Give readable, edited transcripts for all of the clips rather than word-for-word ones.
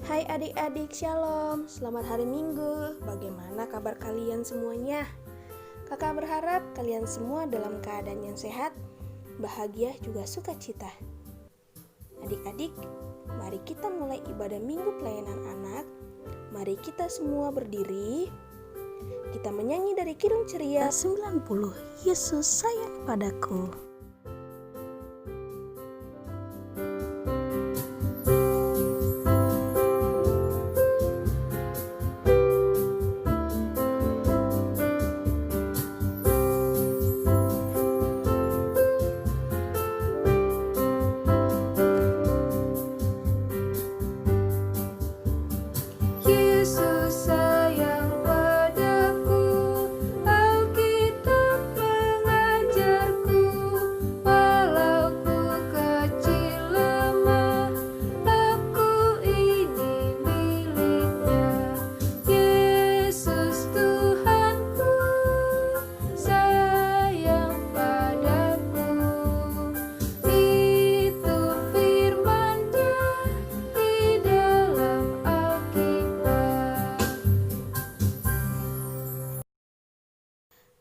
Hai adik-adik, shalom. Selamat hari Minggu. Bagaimana kabar kalian semuanya? Kakak berharap kalian semua dalam keadaan yang sehat, bahagia juga sukacita. Adik-adik, mari kita mulai ibadah Minggu Pelayanan Anak. Mari kita semua berdiri. Kita menyanyi dari Kidung Ceria 90, Yesus sayang padaku.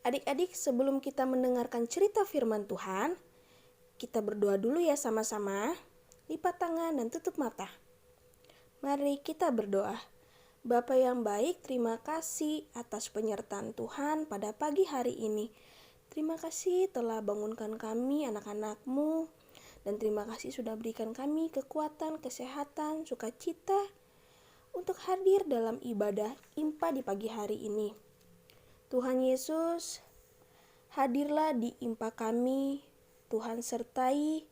Adik-adik, sebelum kita mendengarkan cerita firman Tuhan, kita berdoa dulu ya sama-sama. Lipat tangan dan tutup mata. Mari kita berdoa. Bapa yang baik, terima kasih atas penyertaan Tuhan pada pagi hari ini. Terima kasih telah bangunkan kami anak-anak-Mu, dan terima kasih sudah berikan kami kekuatan, kesehatan, sukacita untuk hadir dalam ibadah IMPA di pagi hari ini. Tuhan Yesus, hadirlah di IMPA kami. Tuhan sertai.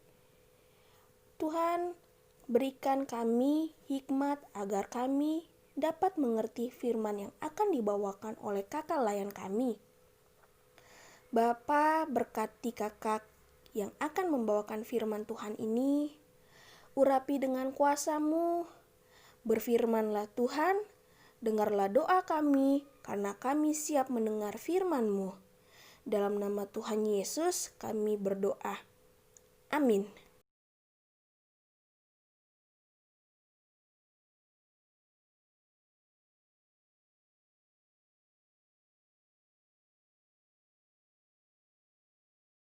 Tuhan berikan kami hikmat agar kami dapat mengerti firman yang akan dibawakan oleh kakak layan kami. Bapa, berkati kakak yang akan membawakan firman Tuhan ini. Urapi dengan kuasa-Mu. Berfirmanlah Tuhan, dengarlah doa kami, karena kami siap mendengar firman-Mu. Dalam nama Tuhan Yesus kami berdoa. Amin.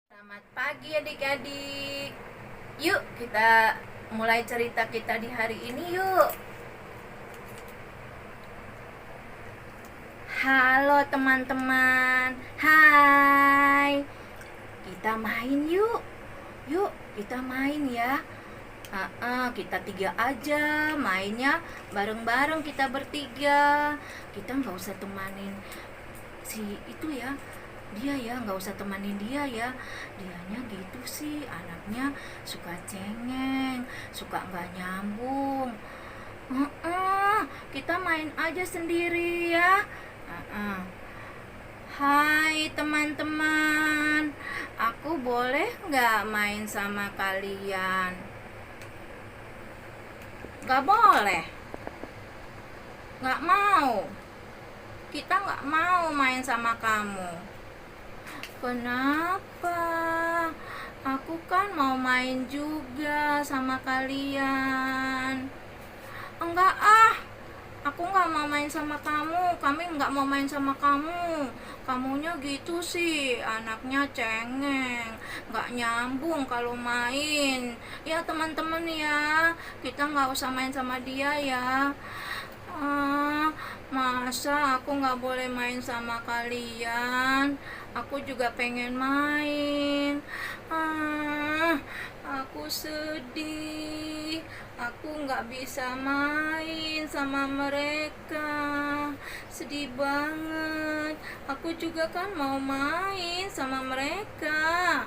Selamat pagi adik-adik. Yuk kita mulai cerita kita di hari ini yuk. Halo teman-teman. Hai. Kita main yuk. Yuk kita main ya. Kita 3 aja mainnya, bareng-bareng kita bertiga. Kita nggak usah temanin si itu ya, dia ya, nggak usah temanin dia ya. Dianya gitu sih, anaknya suka cengeng, suka nggak nyambung. Kita main aja sendiri ya. Hai teman-teman, aku boleh nggak main sama kalian? Nggak boleh, nggak mau. Kita nggak mau main sama kamu. Kenapa? Aku kan mau main juga sama kalian. Enggak aku nggak mau main sama kamu. Kami nggak mau main sama kamu. Kamunya gitu sih, anaknya cengeng, nggak nyambung kalau main. Ya teman-teman ya, kita nggak usah main sama dia ya. Masa aku nggak boleh main sama kalian? Aku juga pengen main. Aku sedih. Aku nggak bisa main sama mereka. Sedih banget. Aku juga kan mau main sama mereka.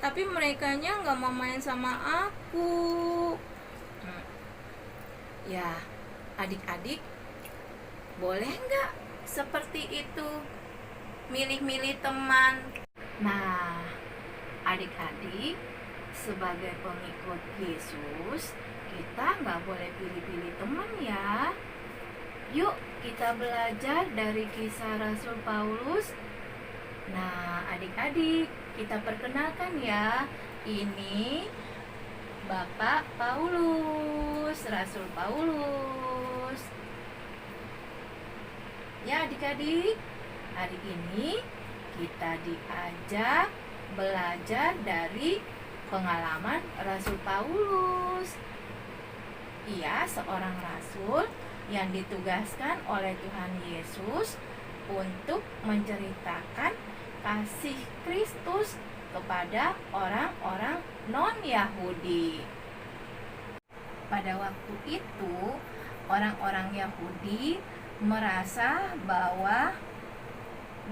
Tapi merekanya nggak mau main sama aku. Ya, adik-adik, boleh nggak seperti itu? Milih-milih teman. Nah, adik-adik, sebagai pengikut Yesus, kita nggak boleh pilih-pilih teman ya. Yuk kita belajar dari kisah Rasul Paulus. Nah adik-adik, kita perkenalkan ya. Ini Bapak Paulus, Rasul Paulus. Ya adik-adik, hari ini kita diajak belajar dari pengalaman Rasul Paulus. Ia seorang rasul yang ditugaskan oleh Tuhan Yesus untuk menceritakan kasih Kristus kepada orang-orang non-Yahudi. Pada waktu itu, orang-orang Yahudi merasa bahwa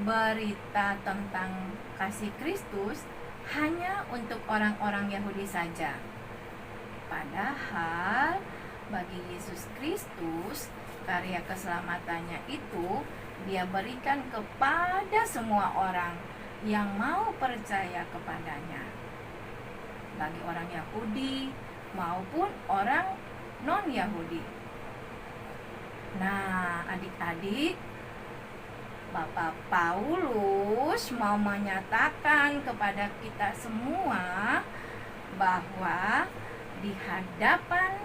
berita tentang kasih Kristus hanya untuk orang-orang Yahudi saja. Padahal bagi Yesus Kristus, karya keselamatannya itu Dia berikan kepada semua orang yang mau percaya kepadanya, bagi orang Yahudi maupun orang non-Yahudi. Nah, adik-adik, Bapak Paulus mau menyatakan kepada kita semua bahwa di hadapan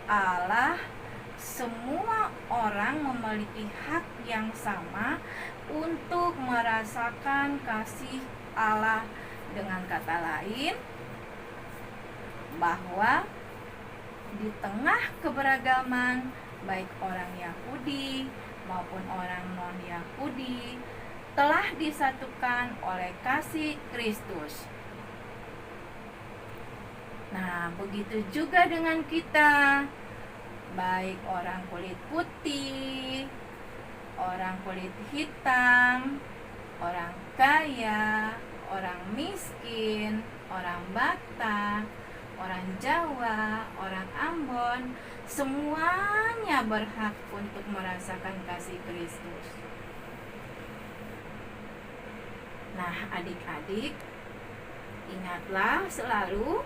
Allah semua orang memiliki hak yang sama untuk merasakan kasih Allah. Dengan kata lain, bahwa di tengah keberagaman baik orang Yahudi maupun orang non-Yahudi telah disatukan oleh kasih Kristus. Nah, begitu juga dengan kita, baik orang kulit putih, orang kulit hitam, orang kaya, orang miskin, orang Batak, orang Jawa, orang Ambon, semuanya berhak untuk merasakan kasih Kristus. Nah, adik-adik, ingatlah selalu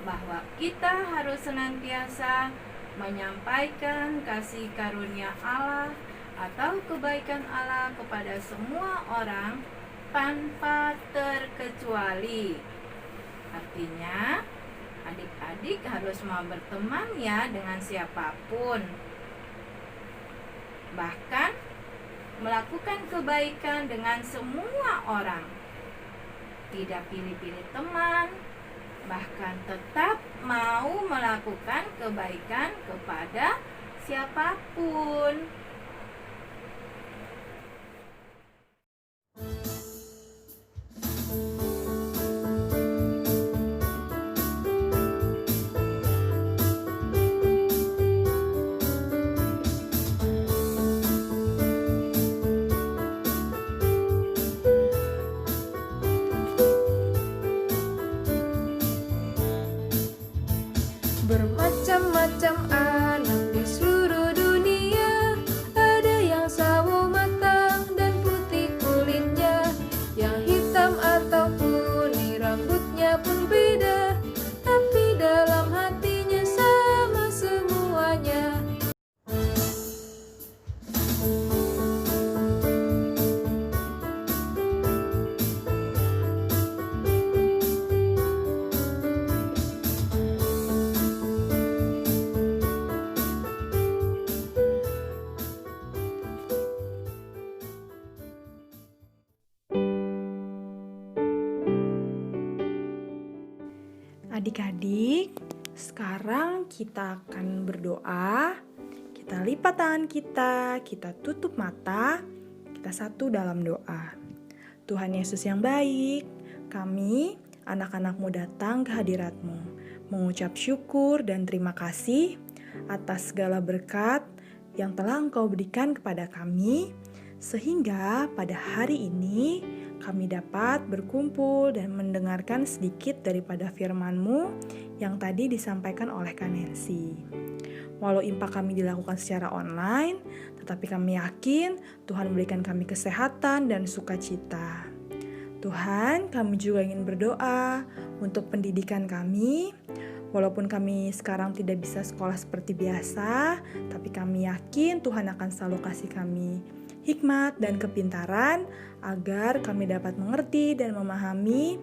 bahwa kita harus senantiasa menyampaikan kasih karunia Allah atau kebaikan Allah kepada semua orang tanpa terkecuali. Artinya, adik-adik harus mau berteman ya dengan siapapun. Bahkan melakukan kebaikan dengan semua orang. Tidak pilih-pilih teman, bahkan tetap mau melakukan kebaikan kepada siapapun. Bermacam-macam anak di seluruh dunia, ada yang sawo matang dan putih kulitnya, yang hitam atau kuning rambutnya pun beda, tapi dalam hatinya sama semuanya. Adik-adik, sekarang kita akan berdoa. Kita lipat tangan kita tutup mata, kita satu dalam doa. Tuhan Yesus yang baik, kami anak-anak-Mu datang ke hadirat-Mu, mengucap syukur dan terima kasih atas segala berkat yang telah Engkau berikan kepada kami, sehingga pada hari ini kami dapat berkumpul dan mendengarkan sedikit daripada firman-Mu yang tadi disampaikan oleh Kak Nancy. Walau impak kami dilakukan secara online, tetapi kami yakin Tuhan berikan kami kesehatan dan sukacita. Tuhan, kami juga ingin berdoa untuk pendidikan kami. Walaupun kami sekarang tidak bisa sekolah seperti biasa, tapi kami yakin Tuhan akan selalu kasih kami hikmat dan kepintaran agar kami dapat mengerti dan memahami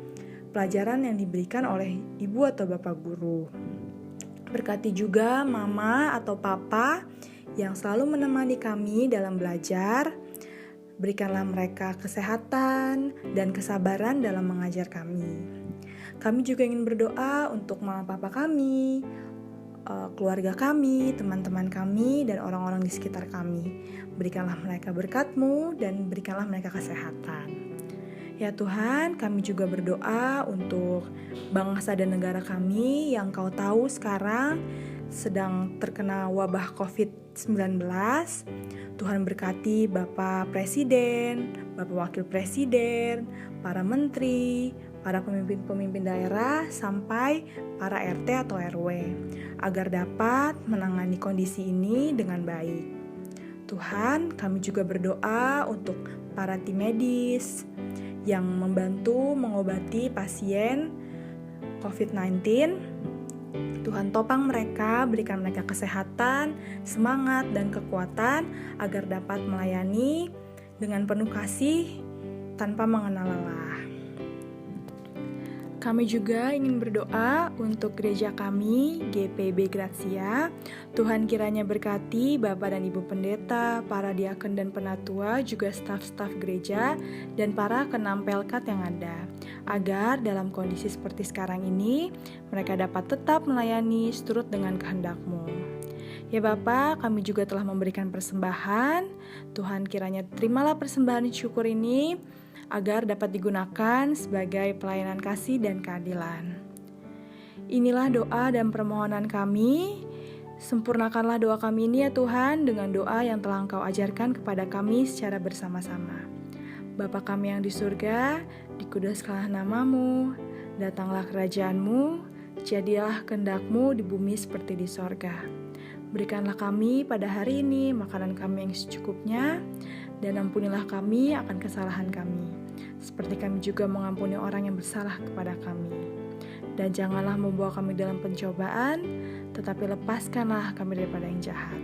pelajaran yang diberikan oleh ibu atau bapak guru. Berkati juga mama atau papa yang selalu menemani kami dalam belajar. Berikanlah mereka kesehatan dan kesabaran dalam mengajar kami. Kami juga ingin berdoa untuk mama papa kami, keluarga kami, teman-teman kami, dan orang-orang di sekitar kami. Berikanlah mereka berkat-Mu dan berikanlah mereka kesehatan. Ya Tuhan, kami juga berdoa untuk bangsa dan negara kami yang Kau tahu sekarang sedang terkena wabah COVID-19. Tuhan berkati Bapak Presiden, Bapak Wakil Presiden, para menteri, para pemimpin-pemimpin daerah, sampai para RT atau RW, agar dapat menangani kondisi ini dengan baik. Tuhan, kami juga berdoa untuk para tim medis yang membantu mengobati pasien COVID-19. Tuhan topang mereka, berikan mereka kesehatan, semangat, dan kekuatan agar dapat melayani dengan penuh kasih tanpa mengenal lelah. Kami juga ingin berdoa untuk gereja kami, GPB Gracia. Tuhan kiranya berkati Bapak dan Ibu Pendeta, para diakon dan penatua, juga staf-staf gereja, dan para kenampelkat yang ada. Agar dalam kondisi seperti sekarang ini, mereka dapat tetap melayani seturut dengan kehendak-Mu. Ya Bapa, kami juga telah memberikan persembahan. Tuhan kiranya terimalah persembahan syukur ini, agar dapat digunakan sebagai pelayanan kasih dan keadilan. Inilah doa dan permohonan kami. Sempurnakanlah doa kami ini ya Tuhan dengan doa yang telah Engkau ajarkan kepada kami secara bersama-sama. Bapa kami yang di surga, dikuduskanlah nama-Mu, datanglah kerajaan-Mu, jadilah kehendak-Mu di bumi seperti di sorga. Berikanlah kami pada hari ini makanan kami yang secukupnya, dan ampunilah kami akan kesalahan kami, seperti kami juga mengampuni orang yang bersalah kepada kami. Dan janganlah membawa kami dalam pencobaan, tetapi lepaskanlah kami daripada yang jahat.